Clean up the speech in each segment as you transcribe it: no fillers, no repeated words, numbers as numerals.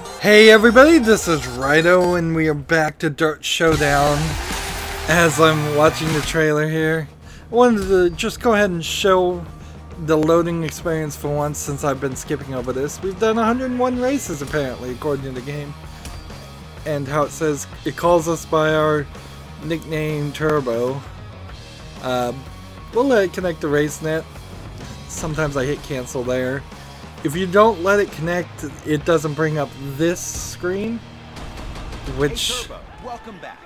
Hey everybody, this is Rydo and we are back to DiRT Showdown. As I'm watching the trailer here, I wanted to just go ahead and show the loading experience for once since I've been skipping over this. We've done 101 races apparently according to the game. And how it says, it calls us by our nickname Turbo. We'll let it connect to RaceNet. Sometimes I hit cancel there. If you don't let it connect, it doesn't bring up this screen, which, hey, Turbo, welcome back.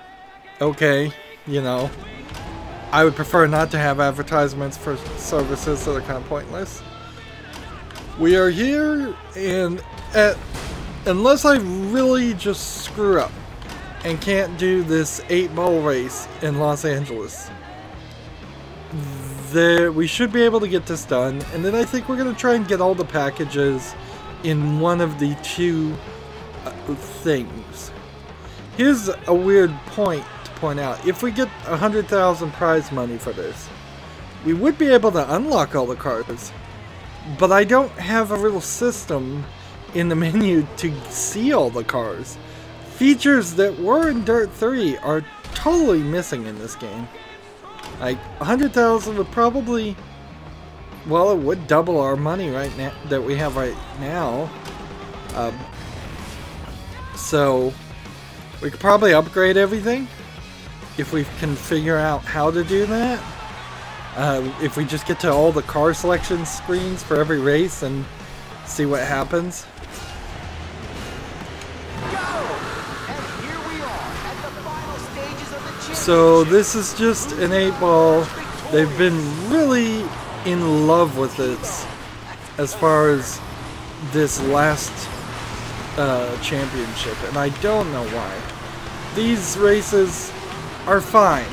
Okay, you know, I would prefer not to have advertisements for services that are kind of pointless. We are here, and unless I really just screw up and can't do this 8-ball race in Los Angeles, we should be able to get this done, and then I think we're going to try and get all the packages in one of the two things. Here's a weird point to point out. If we get 100,000 prize money for this, we would be able to unlock all the cars, but I don't have a real system in the menu to see all the cars. Features that were in DiRT 3 are totally missing in this game. Like, 100,000 would probably, well, it would double our money right now that we have right now. So we could probably upgrade everything if we can figure out how to do that. If we just get to all the car selection screens for every race and see what happens. So this is just an 8-ball. They've been really in love with it as far as this last championship, and I don't know why. These races are fine,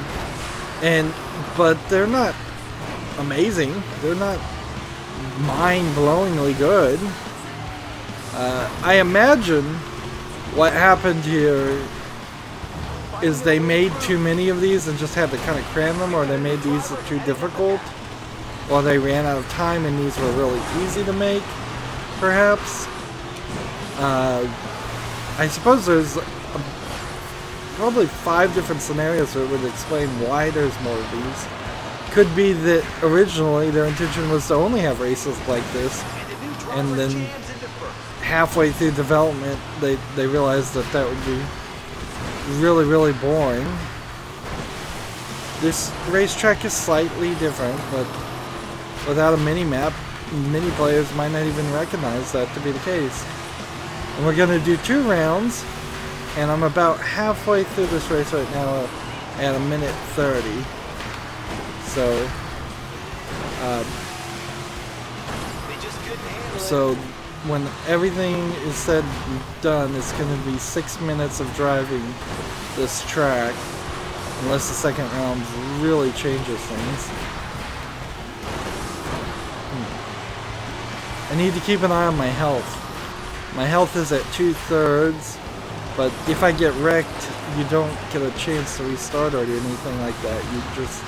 but they're not amazing. They're not mind-blowingly good. I imagine what happened here is they made too many of these and just had to kind of cram them, or they made these too difficult, or they ran out of time and these were really easy to make, perhaps. I suppose there's probably 5 different scenarios that would explain why there's more of these. Could be that originally their intention was to only have races like this, and then halfway through development they realized that that would be really boring. This racetrack is slightly different, but without a mini-map, many players might not even recognize that to be the case. And we're going to do 2 rounds, and I'm about halfway through this race right now at 1:30. So when everything is said and done, it's going to be 6 minutes of driving this track, unless the second round really changes things. I need to keep an eye on my health. My health is at 2/3, but if I get wrecked, you don't get a chance to restart or anything like that. You just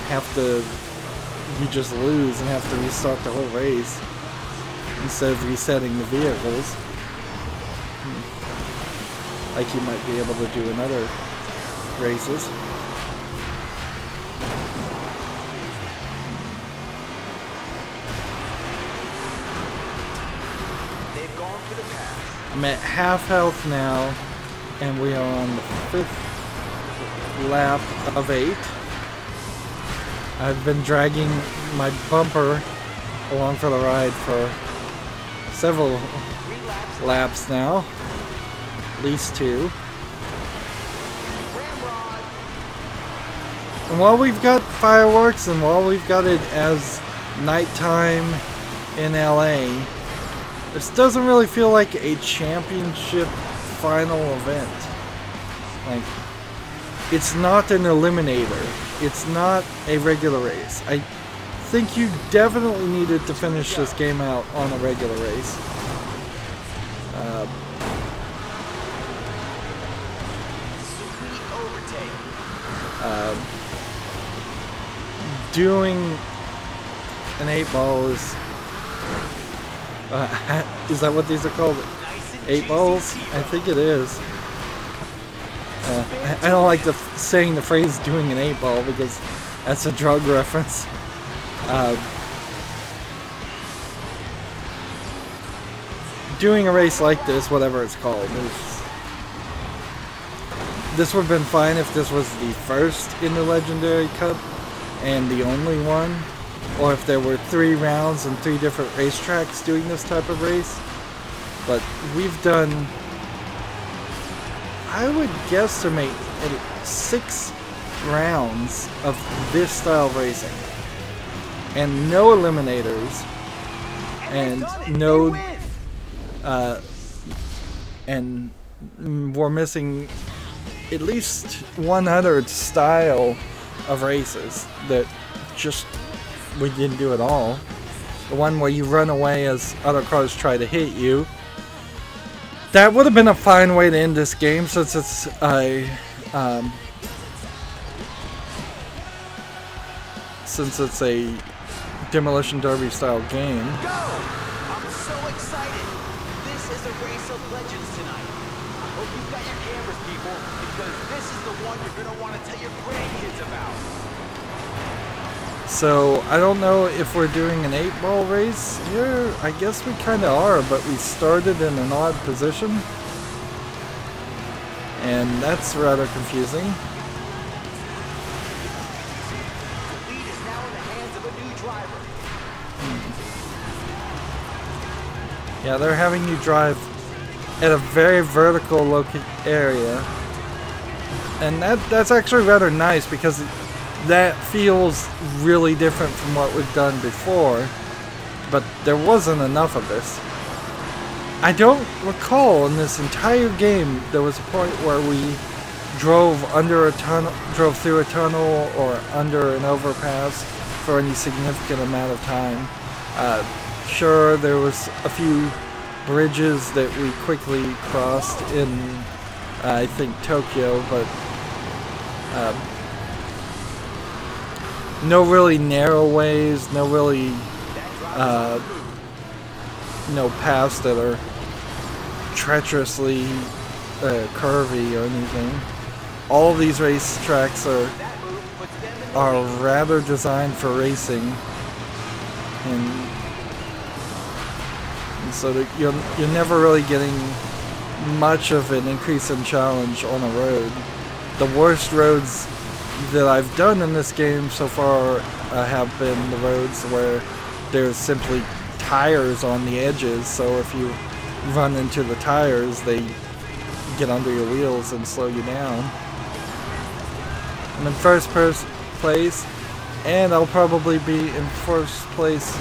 have to, you just lose and have to restart the whole race instead of resetting the vehicles, like you might be able to do in other races. I'm at half health now, and we are on the 5th lap of 8. I've been dragging my bumper along for the ride for several laps now, at least 2. And while we've got fireworks and while we've got it as nighttime in LA, this doesn't really feel like a championship final event. Like, it's not an eliminator. It's not a regular race. I think you definitely needed to finish this game out on a regular race. Doing an 8-ball is that what these are called? 8 balls? I think it is. I don't like saying the phrase doing an 8 ball because that's a drug reference. Doing a race like this, whatever it's called, this would have been fine if this was the first in the Legendary Cup and the only one, or if there were 3 rounds and 3 different racetracks doing this type of race. But we've done, I would guesstimate, 6 rounds of this style of racing, and no eliminators, and no, and we're missing at least one other style of races that just we didn't do at all. The one where you run away as other cars try to hit you. That would have been a fine way to end this game, since it's a Demolition Derby style game. Go! I'm so excited! This is a race of legends tonight. I hope you've got your cameras, people, because this is the one you're gonna want to tell your grandkids about. So I don't know if we're doing an 8-ball race here. I guess we kind of are, but we started in an odd position, and that's rather confusing. The lead is now in the hands of a new driver. Yeah, they're having you drive at a very vertical area, and that's actually rather nice because that feels really different from what we've done before, but there wasn't enough of this. I don't recall in this entire game there was a point where we drove under a tunnel, drove through a tunnel or under an overpass for any significant amount of time. Sure, there was a few bridges that we quickly crossed in, I think, Tokyo, but no really narrow ways, no really, no paths that are treacherously curvy or anything. All of these racetracks are rather designed for racing, and so that you're never really getting much of an increase in challenge on a road. The worst roads that I've done in this game so far have been the roads where there's simply tires on the edges, so if you run into the tires, they get under your wheels and slow you down. I'm in first place, and I'll probably be in first place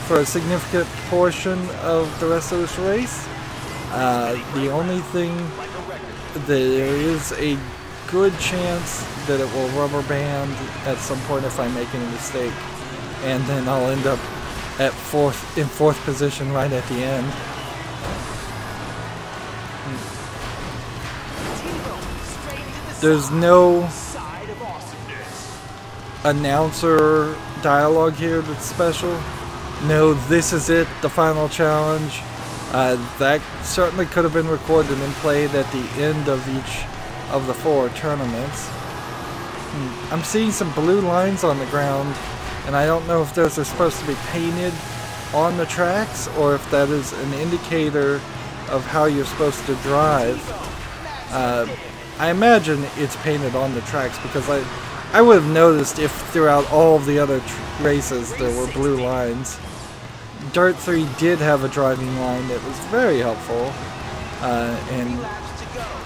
for a significant portion of the rest of this race. The only thing, there is a good chance that it will rubber band at some point if I make any mistake, and then I'll end up at in fourth position right at the end. There's no announcer dialogue here that's special. No, this is it, the final challenge. That certainly could have been recorded and played at the end of each of the 4 tournaments. I'm seeing some blue lines on the ground, and I don't know if those are supposed to be painted on the tracks or if that is an indicator of how you're supposed to drive. I imagine it's painted on the tracks because I would have noticed if throughout all of the other races there were blue lines. DiRT 3 did have a driving line that was very helpful, and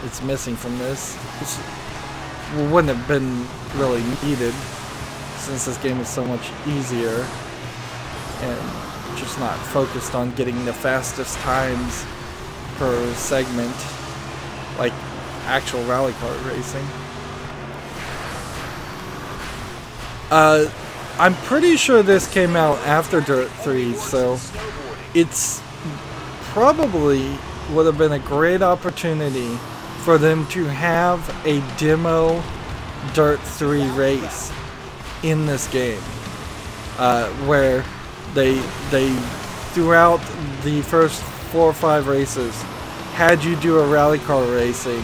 it's missing from this. It wouldn't have been really needed since this game is so much easier and just not focused on getting the fastest times per segment like actual rally car racing. I'm pretty sure this came out after DiRT 3, so it's probably would have been a great opportunity for them to have a demo DiRT 3 race in this game, where they throughout the first 4 or 5 races had you do a rally car racing,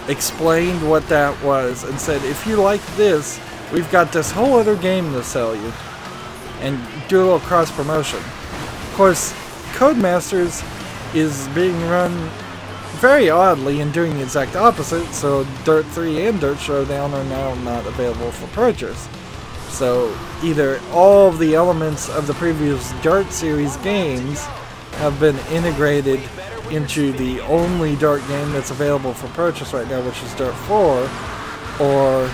explained what that was, and said, if you like this, we've got this whole other game to sell you, and do a little cross promotion. Of course, Codemasters is being run very oddly and doing the exact opposite, so Dirt 3 and Dirt Showdown are now not available for purchase. So either all of the elements of the previous Dirt series games have been integrated into the only Dirt game that's available for purchase right now, which is Dirt 4, or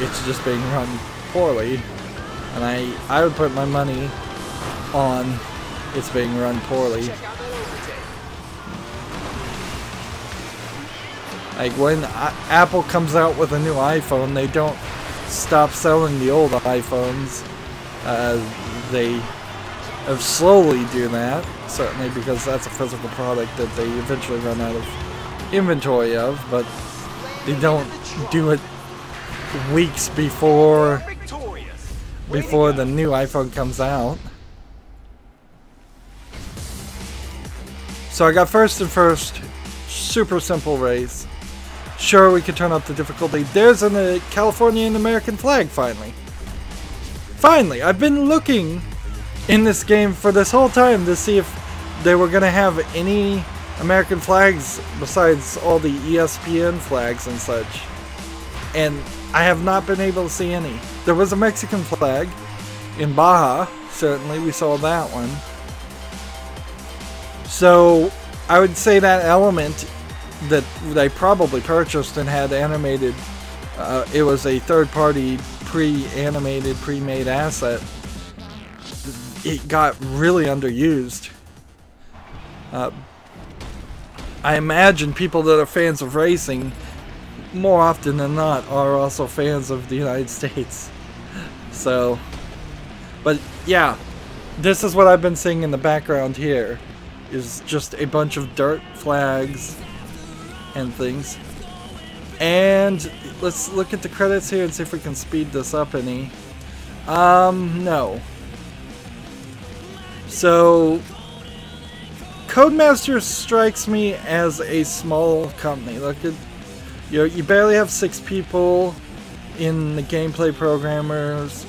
it's just being run poorly. And I would put my money on it's being run poorly. Like when Apple comes out with a new iPhone, they don't stop selling the old iPhones. They have slowly do that, certainly because that's a physical product that they eventually run out of inventory of, but they don't do it weeks before the new iPhone comes out. So I got first and first, super simple race. Sure, we could turn up the difficulty. There's a California and American flag, finally. Finally! I've been looking in this game for this whole time to see if they were going to have any American flags besides all the ESPN flags and such. And I have not been able to see any. There was a Mexican flag in Baja, certainly. We saw that one. So I would say that element that they probably purchased and had animated, it was a third-party pre-animated, pre-made asset. It got really underused. I imagine people that are fans of racing, more often than not, are also fans of the United States. So, but yeah, this is what I've been seeing in the background here, is just a bunch of dirt flags and things. And let's look at the credits here and see if we can speed this up any. No. So, Codemasters strikes me as a small company. Look at, you barely have 6 people in the gameplay programmers,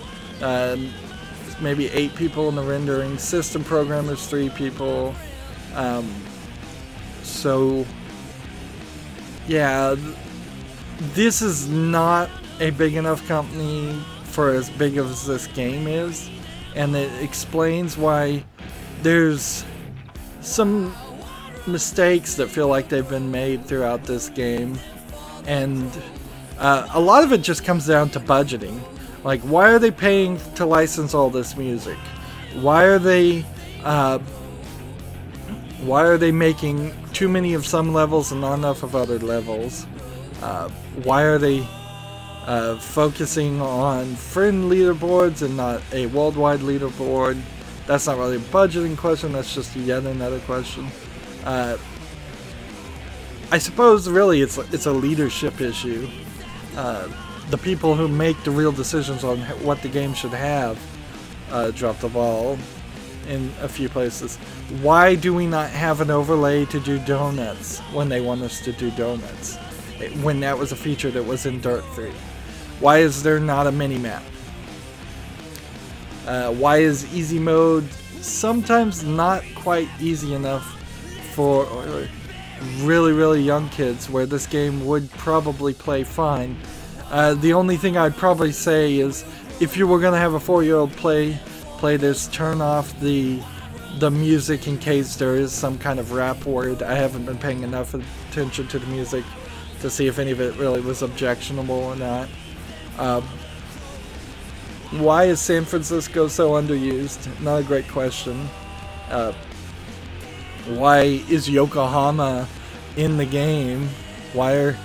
maybe 8 people in the rendering, system programmers 3 people. So, yeah, this is not a big enough company for as big as this game is, and it explains why there's some mistakes that feel like they've been made throughout this game, and a lot of it just comes down to budgeting. Like, why are they paying to license all this music? Why are they making too many of some levels and not enough of other levels? Why are they focusing on friend leaderboards and not a worldwide leaderboard? That's not really a budgeting question, that's just yet another question. I suppose really it's a leadership issue. The people who make the real decisions on what the game should have drop the ball in a few places. Why do we not have an overlay to do donuts when they want us to do donuts? When that was a feature that was in Dirt 3. Why is there not a mini-map? Why is easy mode sometimes not quite easy enough for really young kids, where this game would probably play fine? The only thing I'd probably say is, if you were going to have a 4-year-old play this, turn off the music in case there is some kind of rap word. I haven't been paying enough attention to the music to see if any of it really was objectionable or not. Why is San Francisco so underused? Not a great question. Why is Yokohama in the game? Why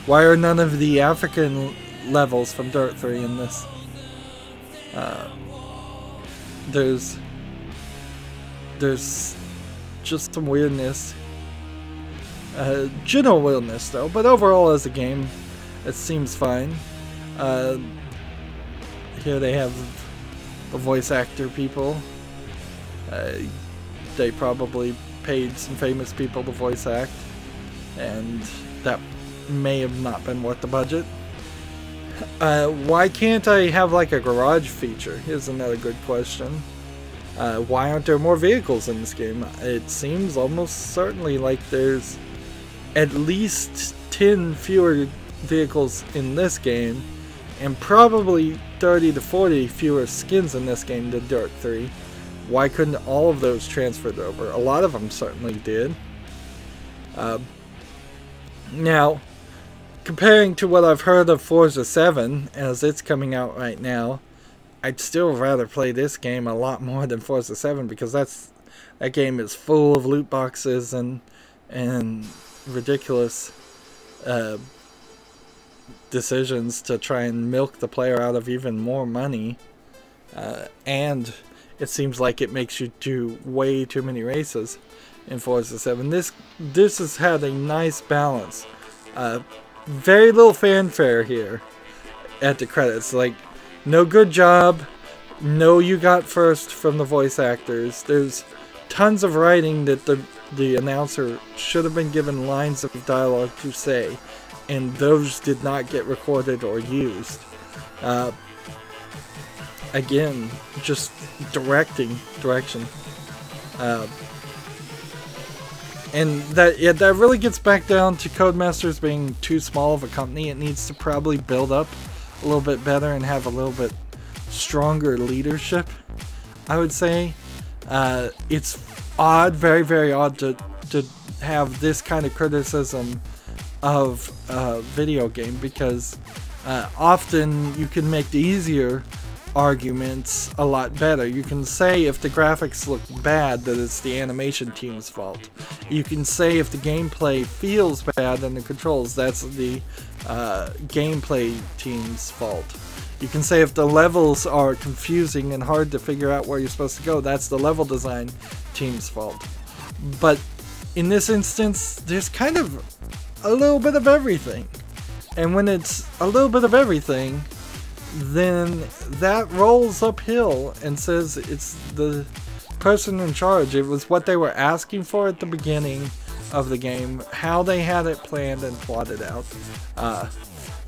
are none of the African levels from Dirt 3 in this? There's just some weirdness. General weirdness though, but overall as a game, it seems fine. Here they have the voice actor people. They probably paid some famous people to voice act, and that may have not been worth the budget. Why can't I have like a garage feature? Here's another good question. Why aren't there more vehicles in this game? It seems almost certainly like there's at least 10 fewer vehicles in this game, and probably 30 to 40 fewer skins in this game than DiRT 3. Why couldn't all of those transferred over? A lot of them certainly did. Now, comparing to what I've heard of Forza 7, as it's coming out right now, I'd still rather play this game a lot more than Forza 7, because that game is full of loot boxes and ridiculous decisions to try and milk the player out of even more money, and it seems like it makes you do way too many races in Forza 7. This has had a nice balance. Very little fanfare here at the credits. Like, no good job, no you got first from the voice actors. There's tons of writing that the announcer should have been given lines of dialogue to say, and those did not get recorded or used. Again, just direction. And that really gets back down to Codemasters being too small of a company. It needs to probably build up a little bit better and have a little bit stronger leadership, I would say. It's odd, very, very odd to have this kind of criticism of a video game, because often you can make the easier arguments a lot better. You can say if the graphics look bad that it's the animation team's fault. You can say if the gameplay feels bad and the controls, that's the gameplay team's fault. You can say if the levels are confusing and hard to figure out where you're supposed to go, that's the level design team's fault. But in this instance, there's kind of a little bit of everything. And when it's a little bit of everything, then that rolls uphill and says it's the person in charge. It was what they were asking for at the beginning of the game, how they had it planned and plotted out.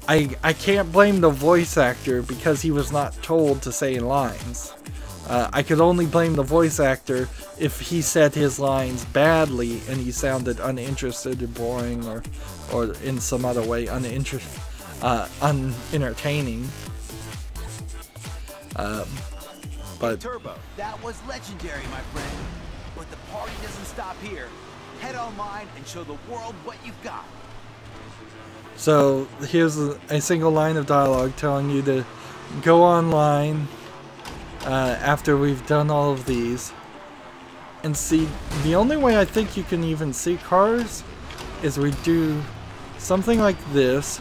I can't blame the voice actor because he was not told to say lines. I could only blame the voice actor if he said his lines badly and he sounded uninterested or boring or in some other way unentertaining. But Turbo, that was legendary, my friend. But the party doesn't stop here. Head online and show the world what you've got. So here's a single line of dialogue telling you to go online after we've done all of these and see. The only way I think you can even see cars is we do something like this.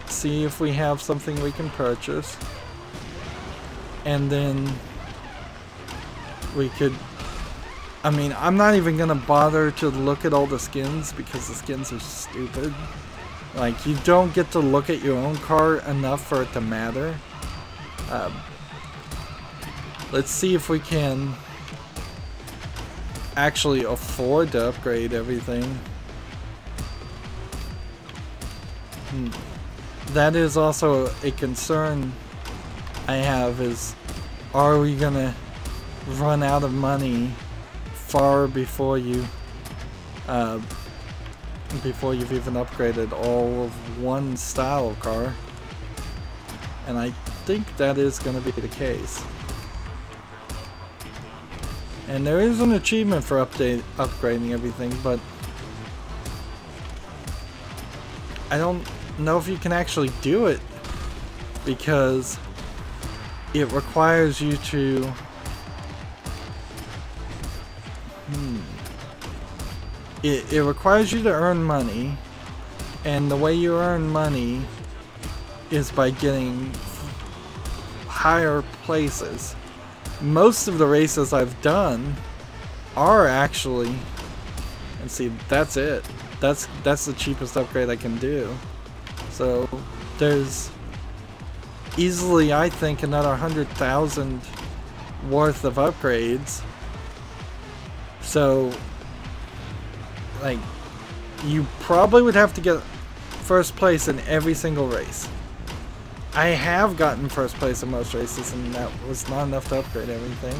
See if we have something we can purchase, and then we could, I mean, I'm not even gonna bother to look at all the skins because the skins are stupid. Like, you don't get to look at your own car enough for it to matter. Let's see if we can actually afford to upgrade everything. That is also a concern I have, is are we gonna run out of money far before you've even upgraded all of one style of car? And I think that is going to be the case. And there is an achievement for upgrading everything, but I don't know if you can actually do it, because it requires you to it requires you to earn money, and the way you earn money is by getting higher places. Most of the races I've done are actually, and see, that's it. That's the cheapest upgrade I can do. So there's easily, I think, another 100,000 worth of upgrades So, like, you probably would have to get first place in every single race. I have gotten first place in most races, and that was not enough to upgrade everything.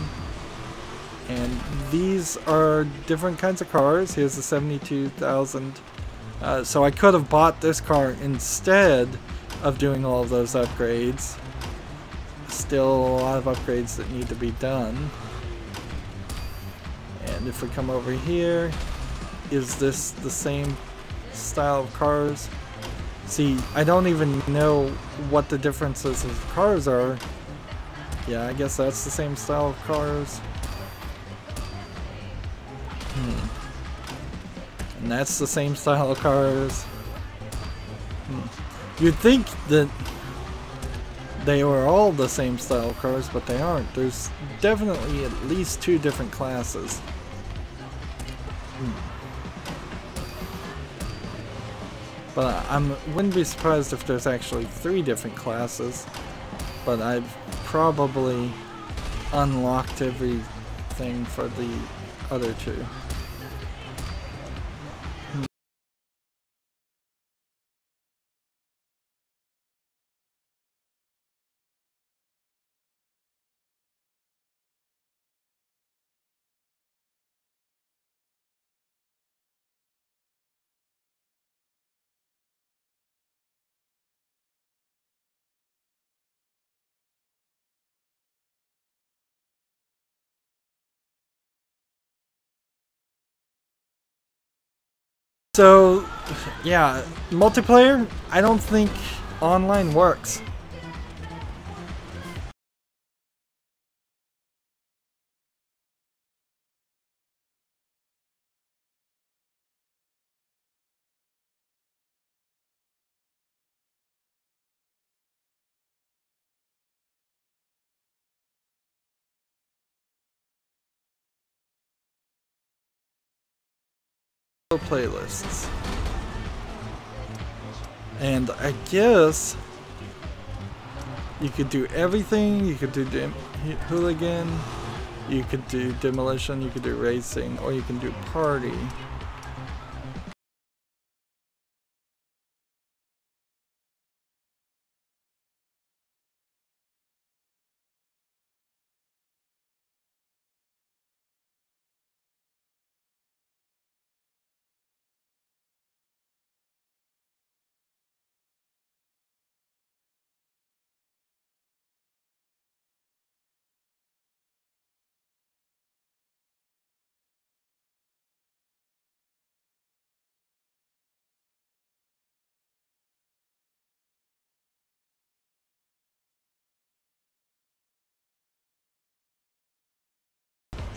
And these are different kinds of cars. Here's the 72,000. So I could have bought this car instead of doing all of those upgrades. Still a lot of upgrades that need to be done. And if we come over here, is this the same style of cars? See, I don't even know what the differences of cars are. Yeah, I guess that's the same style of cars. And that's the same style of cars. You'd think that they were all the same style of cars, but they aren't. There's definitely at least 2 different classes. But I wouldn't be surprised if there's actually 3 different classes. But I've probably unlocked everything for the other 2. So, yeah, multiplayer, I don't think online works. Playlists. And I guess you could do everything. You could do Hooligan, you could do Demolition, you could do Racing, or you can do Party.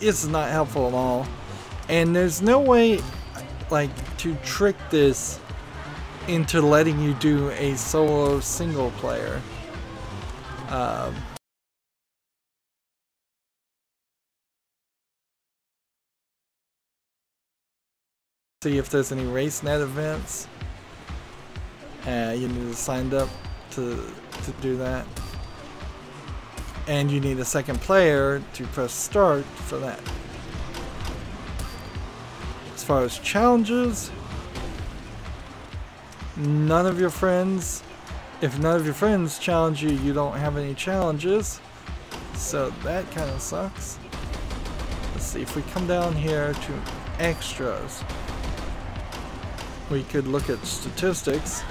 It's not helpful at all, and there's no way like to trick this into letting you do a solo single player. See if there's any RaceNet events. You need to sign up to do that. And you need a second player to press start for that. As far as challenges, none of your friends, if none of your friends challenge you, you don't have any challenges. So that kind of sucks. Let's see, if we come down here to extras, we could look at statistics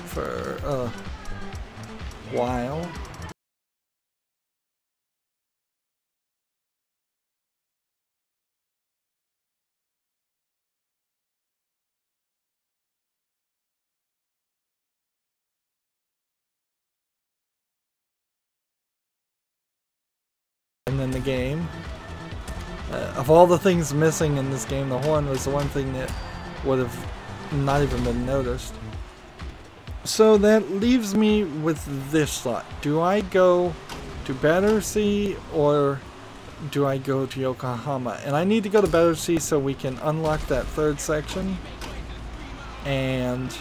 for a while. And then the game. Of all the things missing in this game, the horn was the one thing that would have not even been noticed. So that leaves me with this slot. Do I go to Battersea or do I go to Yokohama? And I need to go to Battersea so we can unlock that 3rd section. And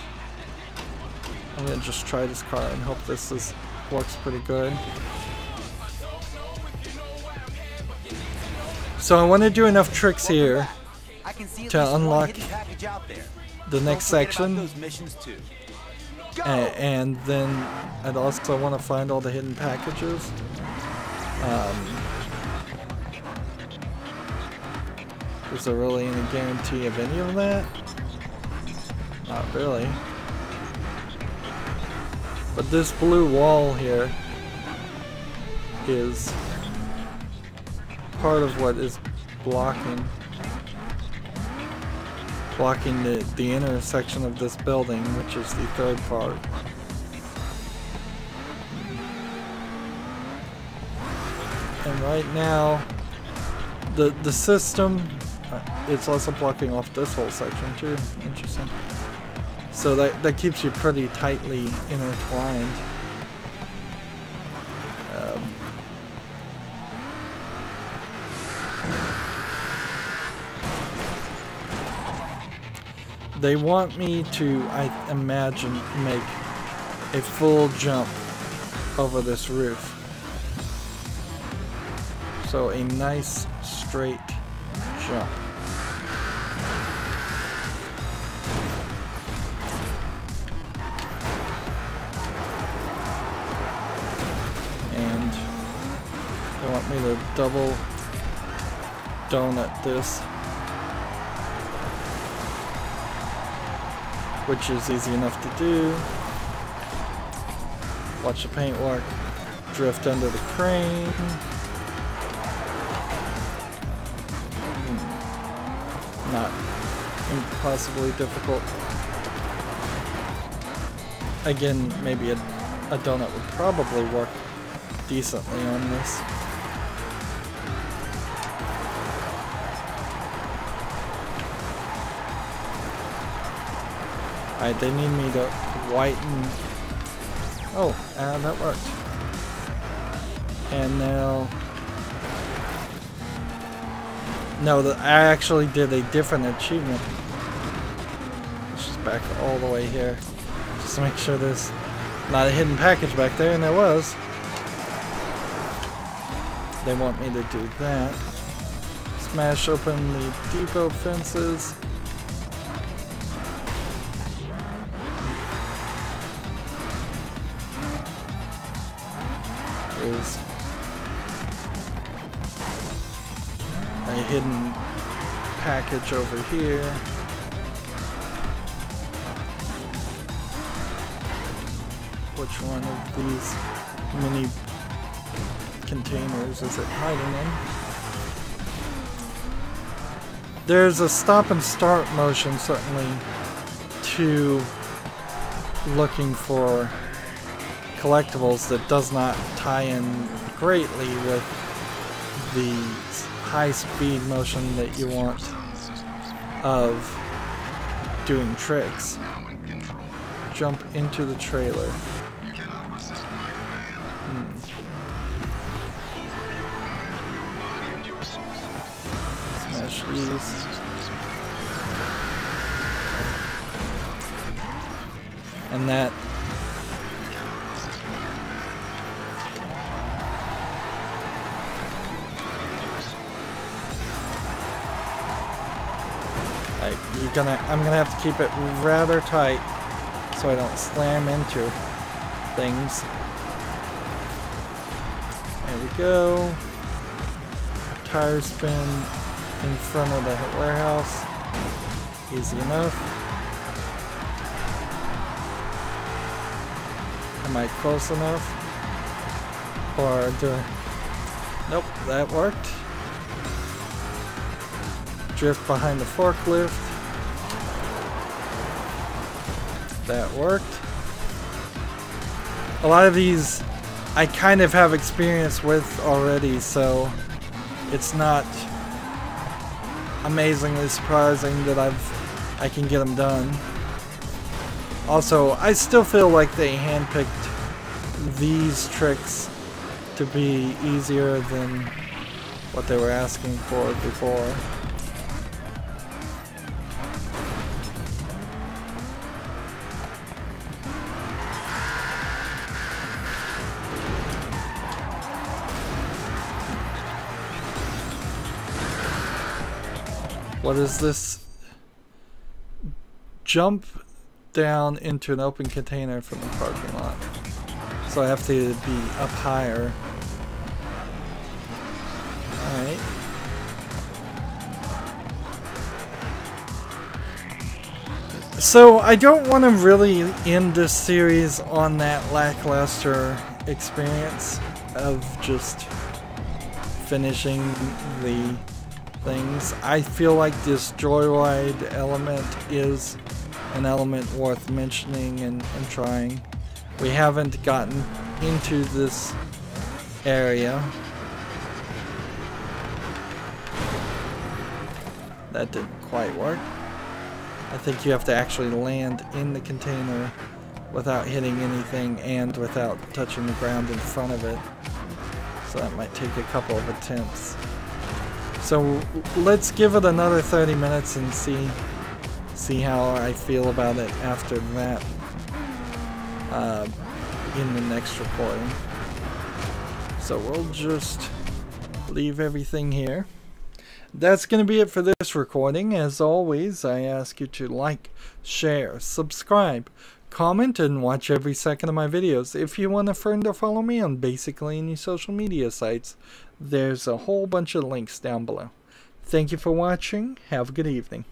I'm going to just try this car and hope this works pretty good. So I want to do enough tricks here I can see at to least one unlock hidden package out there. the next Don't forget about section. those missions too. And then I'd also want to find all the hidden packages. Is there really any guarantee of any of that? Not really. But this blue wall here is part of what is blocking the inner section of this building, which is the third part. And right now, the system, it's also blocking off this whole section too. Interesting. So that keeps you pretty tightly intertwined. They want me to, I imagine, make a full jump over this roof. So a nice straight jump. And they want me to double donut this, which is easy enough to do. Watch the paintwork drift under the crane. Not impossibly difficult. Again, maybe a donut would probably work decently on this. Alright, they need me to whiten. Oh, that worked. And now... No, I actually did a different achievement. Let's just back all the way here. Just to make sure there's not a hidden package back there, and there was. They want me to do that. Smash open the depot fences. There's a hidden package over here. Which one of these mini containers is it hiding in? There's a stop and start motion certainly to looking for collectibles that does not tie in greatly with the high speed motion that you want of doing tricks. Jump into the trailer. Smash these. And that I'm gonna have to keep it rather tight so I don't slam into things. There we go. Tire spin in front of the warehouse. Easy enough. Am I close enough? Or do I... Nope, that worked. Drift behind the forklift. That worked. A lot of these I kind of have experience with already, so it's not amazingly surprising that I can get them done. Also, I still feel like they handpicked these tricks to be easier than what they were asking for before. What is this? Jump down into an open container from the parking lot. So I have to be up higher. Alright. So I don't want to really end this series on that lackluster experience of just finishing the things. I feel like this joyride element is an element worth mentioning and trying. We haven't gotten into this area. That didn't quite work. I think you have to actually land in the container without hitting anything and without touching the ground in front of it. So that might take a couple of attempts. So let's give it another 30 minutes and see how I feel about it after that in the next recording. So we'll just leave everything here. That's going to be it for this recording. As always, I ask you to like, share, subscribe, comment, and watch every second of my videos. If you want a friend or follow me on basically any social media sites, there's a whole bunch of links down below. Thank you for watching. Have a good evening.